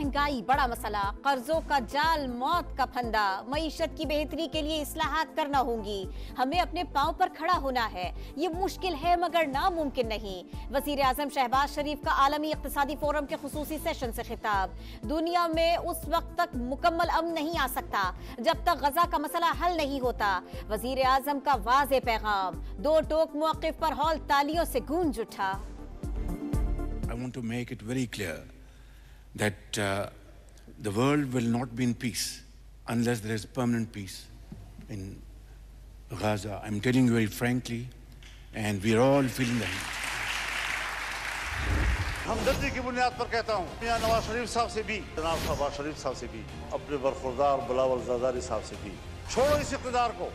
महंगाई बड़ा मसला, कर्जों का जाल मौत का फंदा, मईशत की बेहतरी के लिए इस्लाहात करना होंगी, हमें अपने पांव पर खड़ा होना है। ये मुश्किल है मगर नामुमकिन नहीं। वजीर आजम शहबाज शरीफ का आलमी इक्तिसादी फोरम के खुसूसी सेशन से खिताब। दुनिया में उस वक्त तक मुकम्मल अमन नहीं आ सकता जब तक गजा का मसला हल नहीं होता। वजीर आजम का वाज़े पैगाम, दो टोक मौक़िफ़ पर हॉल तालियों से गूंज उठा। I want to make it very clear that the world will not be in peace unless there is permanent peace in Gaza. I'm telling you very frankly, and we are all feeling the heat. हमदर्दी की बुनियाद पर कहता हूँ, मियां नवाज शरीफ साहब से भी, जनाब शहबाज शरीफ साहब से भी, अपने बरखुरदार बिलावल ज़रदारी साहब से भी, छोड़ो इस इक़्तिदार को,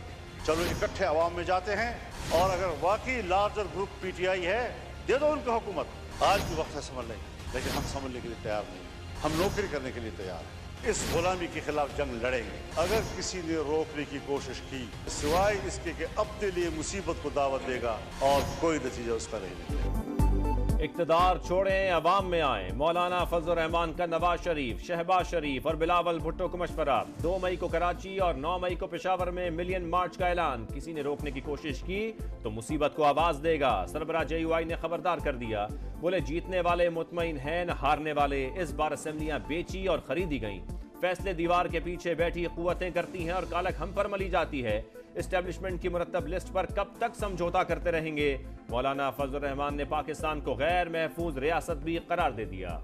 चलो इकट्ठे अवाम में जाते हैं और अगर वाकई लार्जर ग्रुप पीटीआई है, दे दो उनको हुकूमत। आज भी वक्त है समझ लें, लेकिन हम समझने के लिए तैयार नहीं, हम नौकरी करने के लिए तैयार हैं। इस गुलामी के खिलाफ जंग लड़ेंगे। अगर किसी ने रोकने की कोशिश की, सिवाय इसके कि अपने लिए मुसीबत को दावत देगा और कोई नतीजा उसका नहीं निकलेगा। इक़्तिदार छोड़ें, अवाम में आए। मौलाना फजल रहमान का नवाज शरीफ, शहबाज शरीफ और बिलावल भुट्टो को मशवरा। 2 मई को कराची और 9 मई को पेशावर में मिलियन मार्च का ऐलान। किसी ने रोकने की कोशिश की तो मुसीबत को आवाज देगा। सरबराह JUI ने खबरदार कर दिया, बोले जीतने वाले मुतमईन हैं न हारने वाले। इस बार असेंबलियां बेची और खरीदी गईं। फैसले दीवार के पीछे बैठी कुव्वतें करती हैं और कालक हम पर मली जाती है। एस्टेब्लिशमेंट की मुरत्तब लिस्ट पर कब तक समझौता करते रहेंगे। मौलाना फजल रहमान ने पाकिस्तान को गैर महफूज रियासत भी करार दे दिया।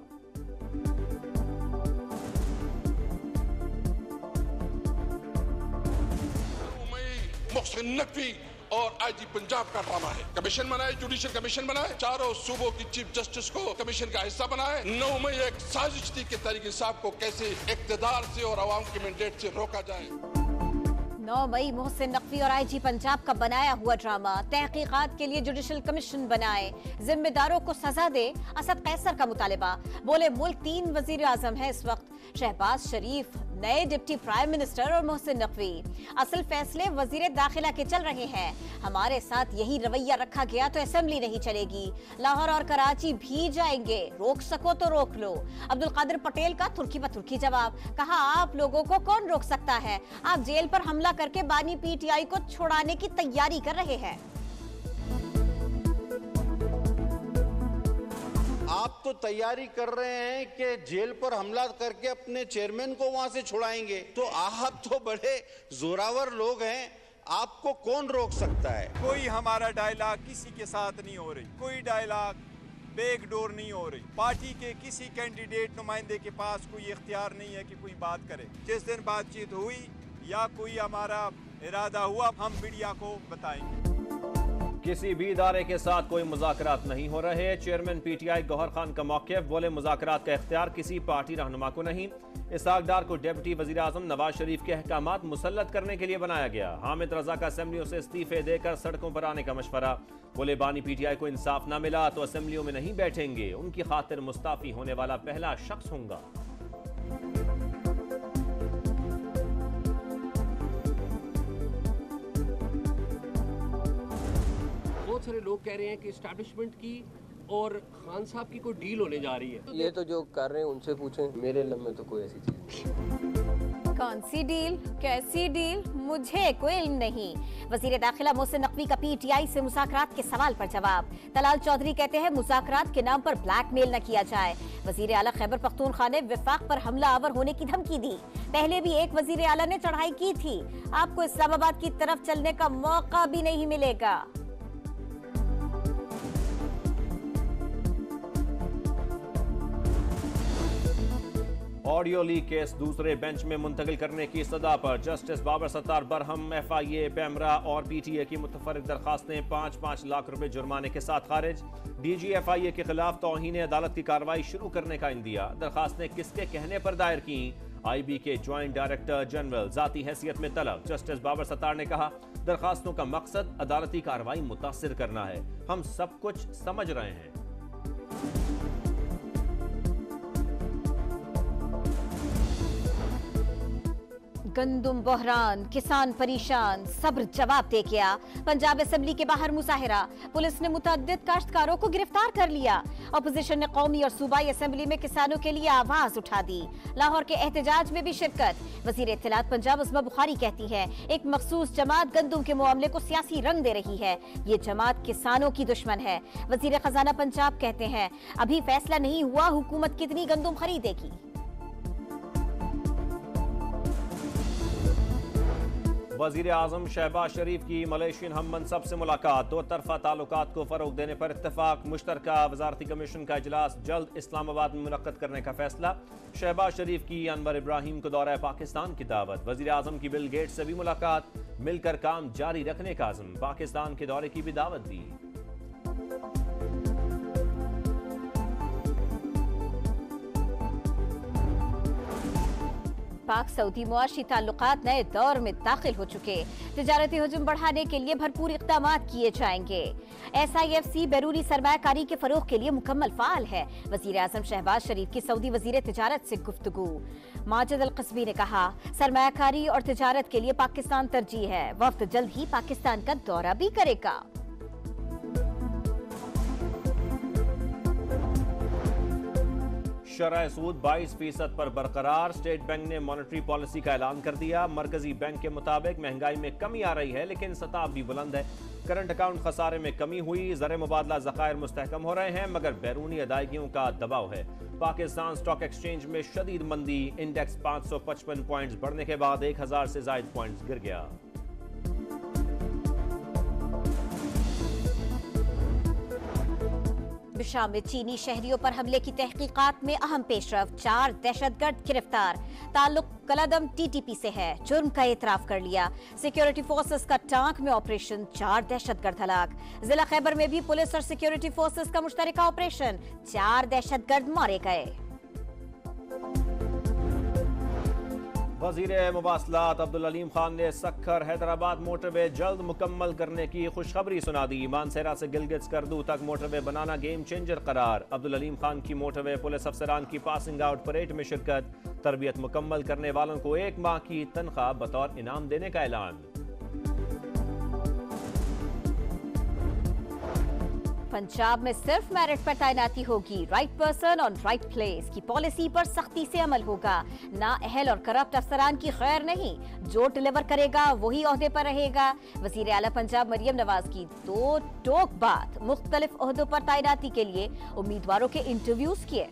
मोहसिन नकवी और IG पंजाब का ड्रामा है। कमीशन बनाए, जुडिशल कमीशन बनाए, चारों सूबों की चीफ जस्टिस को कमीशन का हिस्सा बनाए। 9 मई एक साजिश थी कि तहरीक इंसाफ को कैसे इक्तिदार से और अवाम के मैंडेट से रोका जाए। 9 मई मोहसिन नकवी और IG पंजाब का बनाया हुआ ड्रामा। तहकीकात के लिए जुडिशल कमीशन बनाए, जिम्मेदारों को सजा दे, असद कैसर का मुतालिबा। बोले मुल्क 3 वजीर आजम है इस वक्त, शहबाज शरीफ, नए डिप्टी प्राइम मिनिस्टर और मोहसिन नकवी। असल फैसले वजीर दाखिला के चल रहे हैं। हमारे साथ यही रवैया रखा गया तो असेंबली नहीं चलेगी। लाहौर और कराची भी जाएंगे, रोक सको तो रोक लो। अब्दुल कादिर पटेल का तुर्की पर तुर्की जवाब। कहा आप लोगों को कौन रोक सकता है, आप जेल पर हमला करके बानी PTI को छुड़ाने की तैयारी कर रहे हैं। आप तो तैयारी कर रहे हैं कि जेल पर हमला करके अपने चेयरमैन को वहां से छुड़ाएंगे। तो आप तो बड़े जोरावर लोग हैं, आपको कौन रोक सकता है। कोई हमारा डायलॉग किसी के साथ नहीं हो रही, कोई डायलॉग बैकडोर नहीं हो रही। पार्टी के किसी कैंडिडेट नुमाइंदे के पास कोई इख्तियार नहीं है कि कोई बात करे। जिस दिन बातचीत हुई या कोई हमारा इरादा हुआ, हम मीडिया को बताएंगे। किसी भी इदारे के साथ कोई मुज़ाकरात नहीं हो रहे। चेयरमैन PTI गौहर खान का मौक़िफ़, बोले मुज़ाकरात का इख्तियार किसी पार्टी रहनुमा को नहीं। इसहाक डार को डिप्टी वज़ीर आज़म नवाज शरीफ के अहकामात मुसल्लत करने के लिए बनाया गया। हामिद रजा का असेंबलियों से इस्तीफे देकर सड़कों पर आने का मशवरा। बोले बानी PTI को इंसाफ न मिला तो असेंबलियों में नहीं बैठेंगे, उनकी खातिर मुस्ताफ़ी होने वाला पहला शख्स होगा। बहुत सारे लोग कह रहे हैं कि एस्टैब्लिशमेंट की और खान साहब की कोई डील होने जा रही है। ये तो जो कर रहे हैं उनसे पूछें, मेरे इल्म में तो कोई ऐसी चीज नहीं। कौन सी डील, कैसी डील, मुझे कोई इल्म नहीं। वजीर दाखिला मोहसिन नकवी का PTI से मुज़ाकरात के सवाल पर जवाब। तलाल चौधरी कहते हैं मुज़ाकरात के नाम पर ब्लैकमेल न किया जाए। वजीर आला खैबर पख्तूनख्वा ने विफाक पर हमला आवर होने की धमकी दी। पहले भी एक वजीर आला ने चढ़ाई की थी। आपको इस्लामाबाद की तरफ चलने का मौका भी नहीं मिलेगा। ऑडियो लीक केस दूसरे बेंच में मुंतकिल करने की सदा पर जस्टिस बाबर सत्तार बरहम, FIA, पैमरा और PTA की मुतफर्रिक दरखास्तें 5-5 लाख रुपए जुर्माने के साथ खारिज। DG FIA के खिलाफ तौहीन अदालत की कार्रवाई शुरू करने का इंदिया। दरखास्तें किसके कहने पर दायर की, IB के ज्वाइंट डायरेक्टर जनरल जाती हैसियत में तलब। जस्टिस बाबर सत्तार ने कहा दरखास्तों का मकसद अदालती कार्रवाई मुतासिर करना है, हम सब कुछ समझ रहे हैं। गंदुम बहरान, किसान परेशान, सब्र जवाब दे गया। पंजाब असेंबली के बाहर मुजाहिरा, पुलिस ने मुतअद्दिद काश्तकारों को गिरफ्तार कर लिया। अपोजिशन ने कौमी और सूबाई असेंबली में किसानों के लिए आवाज उठा दी। लाहौर के एहतजाज में भी शिरकत। वजीर इत्तलात पंजाब उस्मा बुखारी कहती है, एक मखसूस जमात गंदुम के मामले को सियासी रंग दे रही है। ये जमात किसानों की दुश्मन है। वजीर खजाना पंजाब कहते हैं, अभी फैसला नहीं हुआ हुकूमत कितनी गंदुम खरीदेगी। वजीर आजम शहबाज शरीफ की मलेशियन हम मनसब से मुलाकात, दो तरफा ताल्लुकात को फरोग देने पर इत्तेफाक। मुश्तरका वजारती कमीशन का इजलास जल्द इस्लामाबाद में मुनक्कद करने का फैसला। शहबाज शरीफ की अनवर इब्राहिम को दौरा पाकिस्तान की दावत। वजीर आजम की बिल गेट्स से भी मुलाकात, मिलकर काम जारी रखने का आज़म। पाकिस्तान के दौरे की भी दावत दी। पाक सऊदी मुआशी ताल्लुकात नए दौर में दाखिल हो चुके। तिजारती हुजूम बढ़ाने के लिए भरपूर इक़दाम किए जाएंगे। SIFC बैरूनी सरमायाकारी के फरोग के लिए मुकम्मल फाल है। वजीर आजम शहबाज शरीफ की सऊदी वजीर तिजारत से गुफ्तगू। माजिद अल-क़स्बी ने कहा, सरमायाकारी और तिजारत के लिए पाकिस्तान तरजीह है। वक्त जल्द ही पाकिस्तान का दौरा भी करेगा। शरह सूद 22% पर बरकरार। स्टेट बैंक ने मॉनेटरी पॉलिसी का ऐलान कर दिया। मरकजी बैंक के मुताबिक महंगाई में कमी आ रही है, लेकिन सतह भी बुलंद है। करंट अकाउंट खसारे में कमी हुई। ज़र मुबादला ज़खायर मुस्तहकम हो रहे हैं, मगर बैरूनी अदायगियों का दबाव है। पाकिस्तान स्टॉक एक्सचेंज में शदीद मंदी। इंडेक्स 555 पॉइंट्स बढ़ने के बाद 1000 से ज़ायद पॉइंट्स गिर गया। शाम में चीनी शहरियों पर हमले की तहकीकात में अहम पेशरफ। 4 दहशतगर्द गिरफ्तार। ताल्लुक कलादम TTP से है। जुर्म का एतराफ कर लिया। सिक्योरिटी फोर्सेस का टांक में ऑपरेशन। 4 दहशतगर्द हलाक। जिला खैबर में भी पुलिस और सिक्योरिटी फोर्सेस का मुश्तरका ऑपरेशन। 4 दहशतगर्द मारे गए। वजीर मुवासलात अब्दुल अलीम खान ने सक्खर हैदराबाद मोटरवे जल्द मुकम्मल करने की खुशखबरी सुना दी। मानसेरा से गिलगित स्कर्दू तक मोटरवे बनाना गेम चेंजर करार। अब्दुल अलीम खान की मोटरवे पुलिस अफसरान की पासिंग आउट परेड में शिरकत। तरबियत मुकम्मल करने वालों को 1 माह की तनख्वाह बतौर इनाम देने का ऐलान। पंजाब में सिर्फ मेरिट पर तैनाती होगी। Right person on right place की पॉलिसी पर सख्ती से अमल होगा। ना अहल और करप्ट अफसरान की खैर नहीं। जो डिलीवर करेगा वही ओहदे पर रहेगा। वजीर आला पंजाब मरियम नवाज की 2 टोक बात। मुख्तलिफ ओहदों पर तैनाती के लिए उम्मीदवारों के इंटरव्यूज किए।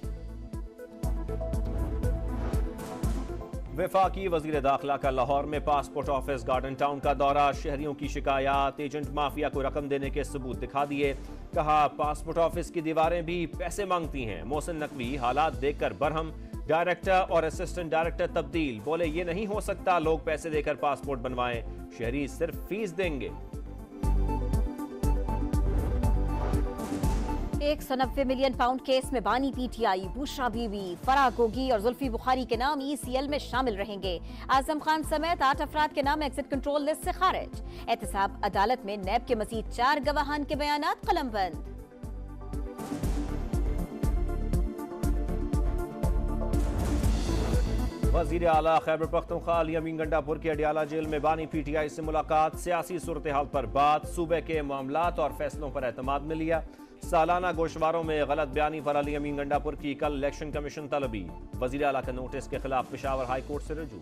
वफाकी वजीर दाखिला का लाहौर में पासपोर्ट ऑफिस गार्डन टाउन का दौरा। शहरियों की शिकायत, एजेंट माफिया को रकम देने के सबूत दिखा दिए। कहा, पासपोर्ट ऑफिस की दीवारें भी पैसे मांगती हैं। मोहसिन नकवी हालात देखकर बरहम। डायरेक्टर और असिस्टेंट डायरेक्टर तब्दील। बोले, ये नहीं हो सकता लोग पैसे देकर पासपोर्ट बनवाएं, शहरी सिर्फ फीस देंगे। 190 मिलियन पाउंड केस में बानी PTI, बुशरा बीबी, फराह गोगी और जुल्फी बुखारी के नाम ECL में शामिल रहेंगे। आजम खान समेत 8 अफराद के नाम एग्जिट कंट्रोल लिस्ट से खारिज। एहतसाब अदालत में नैब के मजीद 4 गवाहान के बयानात कलमबंद। वजीर आला खैबर पख्तूनख्वा अमीन गंडापुर के अडियाला जेल में बानी PTI से मुलाकात। सियासी सूरत हाल पर बात। सूबे के मामलात और फैसलों पर एतमाद में लिया। सालाना गोशवारों में गलत बयानी पर अली अमीन गंडापुर की कल इलेक्शन कमीशन तलबी। वजीर आला का नोटिस के खिलाफ पेशावर हाई कोर्ट से रजू।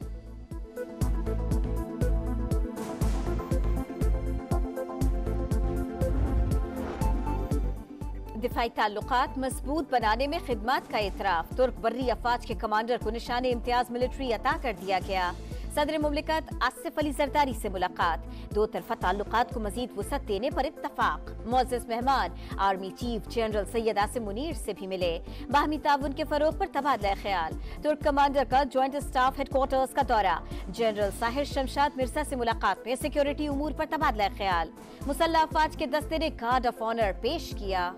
दिफाई ताल्लुकात मजबूत बनाने में खिदमत का इतराफ। तुर्क बर्री अफवाज के कमांडर को निशान इम्तियाज मिलिट्री अता कर दिया गया। सदर मुमलिकत आसिफ अली जरदारी से मुलाकात। 2 तरफा ताल्लुकात को मजीद वसअत देने पर इत्तफाक। मुअज़्ज़ज़ मेहमान army chief general Syed Asim Munir से भी मिले। बाहमी ताउन के फरोग पर तबादला ख्याल। तुर्क कमांडर का ज्वाइंट स्टाफ हेडक्वार्टर्स का दौरा। जनरल साहिर शमशाद मिर्जा से मुलाकात में सिक्योरिटी उमूर पर तबादला ख्याल। मुसल्लह अफवाज के दस्ते ने गार्ड ऑफ ऑनर पेश किया।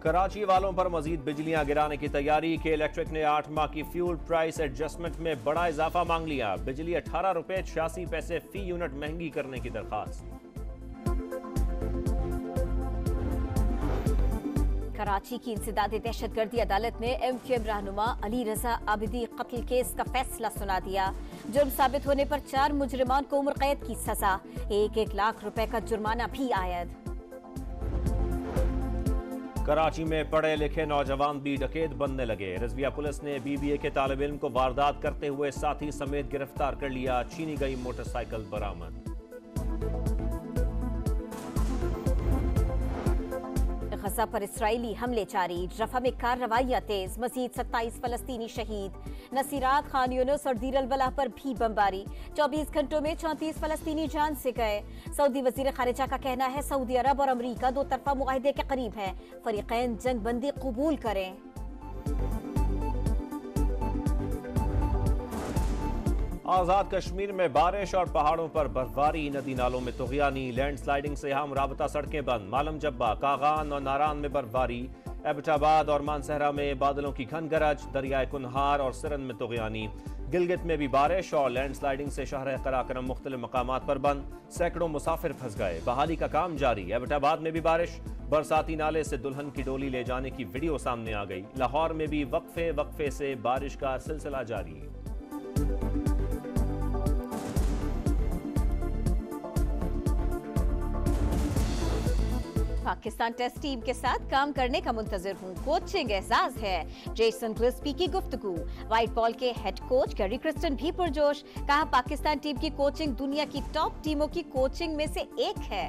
कराची वालों पर मजीद बिजलियां गिराने की तैयारी। के इलेक्ट्रिक ने 8 माह की फ्यूल प्राइस एडजस्टमेंट में बड़ा इजाफा मांग लिया। बिजली 18 रुपए 86 पैसे फी यूनिट महंगी करने की दरखास्त। कराची की इंसदादी दहशतगर्दी अदालत ने MQM रहनुमा अली रजा आबिदी कत्ल केस का फैसला सुना दिया। जुर्म साबित होने पर 4 मुजरिमान को उम्र कैद की सजा, 1-1 लाख रुपए का जुर्माना भी आयद। कराची में पढ़े लिखे नौजवान भी डकैत बनने लगे। रिजविया पुलिस ने BBA के तालिब इल्म को वारदात करते हुए साथी समेत गिरफ्तार कर लिया। छीनी गई मोटरसाइकिल बरामद। गजा पर इसराइली हमले जारी, रफा में कार्रवाइयां तेज, मजीद 27 फलस्तीनी शहीद। नसीरात, खान यूनुस और दीर अल बलाह पर भी बमबारी, 24 घंटों में 34 फलस्तीनी जान से गए। सऊदी वजीर खारिजा का कहना है सऊदी अरब और अमरीका दो तरफा मुआहदे के करीब हैं, फरीकैन जंग बंदी कबूल करें। आजाद कश्मीर में बारिश और पहाड़ों पर बर्फबारी, नदी नालों में तुगयानी, लैंडस्लाइडिंग से हम राबता सड़कें बंद। मालम जब्बा, कागान और नारान में बर्फबारी, एबटाबाद और मानसहरा में बादलों की घन गरज, दरियाए कुनहार और सिरन में तुगयानी। गिलगित में भी बारिश और लैंडस्लाइडिंग से शहर कराकरम मुख्तलिफ मकामात पर बंद, सैकड़ों मुसाफिर फंस गए। बहाली का काम जारी। एबटाबाद में भी बारिश, बरसाती नाले से दुल्हन की डोली ले जाने की वीडियो सामने आ गई। लाहौर में भी वक्फे से बारिश का सिलसिला जारी। पाकिस्तान टेस्ट टीम के साथ काम करने का मुंतजर हूँ, कोचिंग एहसास है। जेसन गिल्स्पी की गुफ्तगू। व्हाइट बॉल के हेड कोच गैरी क्रिस्टन भी पुरजोश, कहा पाकिस्तान टीम की कोचिंग दुनिया की टॉप टीमों की कोचिंग में से एक है।